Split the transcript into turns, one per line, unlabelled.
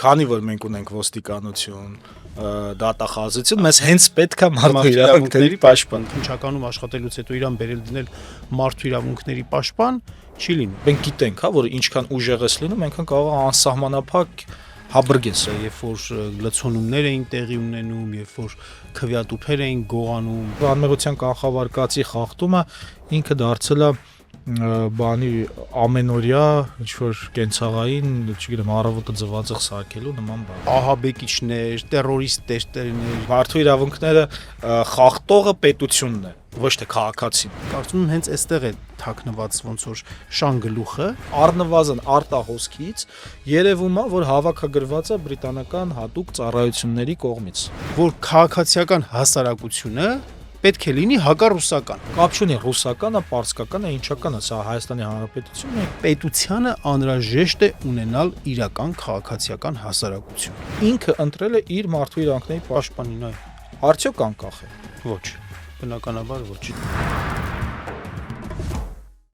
քանի որ մենք ունենք ոստիկանություն, դատախազություն, մեզ հենց պետք է մարդու իրավունքների պաշտպան։
Քննչականում աշխատելուց հետո իրան բերել դնել մարդու իրավունքների պաշտպան չի լինում։
Մենք գիտենք, որ ինչքան ուժեղ ես լինում, այնքան կարող է անսահմանափակ հաբրգես։
Երբ որ լցոնումներ էին տեղի ունենում, երբ որ քվեատուփեր էին գողանում,
Անմեղության կանխավարկածի խախտումը ինքը դարձել է բանի ամենօրյա ինչ-որ կենցաղային, չգիտեմ, առավոտը ձվածեղ սարքելու նման բան։
ահաբեկիչներ, տերորիստներ,
Մարդու իրավունքները խախտողը պետությունն է, ոչ թե քաղաքացին։
կարծում եմ հենց այստեղ է թաքնված ոնց որ շան գլուխը։
Առնվազն արտահոսքից երևում է, որ հավաքագրված է բրիտանական հատուկ ծառայությունների կողմից,
որ քաղաքացիական հասարակությունը պետք է լինի հակառուսական։
կապ չունի ռուսականը, պարսկականը, ինչականը, սա Հայաստանի Հանրապետությունն է։
Պետությանը անհրաժեշտ է ունենալ իրական քաղաքացիական հասարակություն։
Ինքը ընտրել է իր մարդու իրավունքների պաշտպանին, այո։ Արդյոք անկախ է։
Ոչ, բնականաբար ոչ։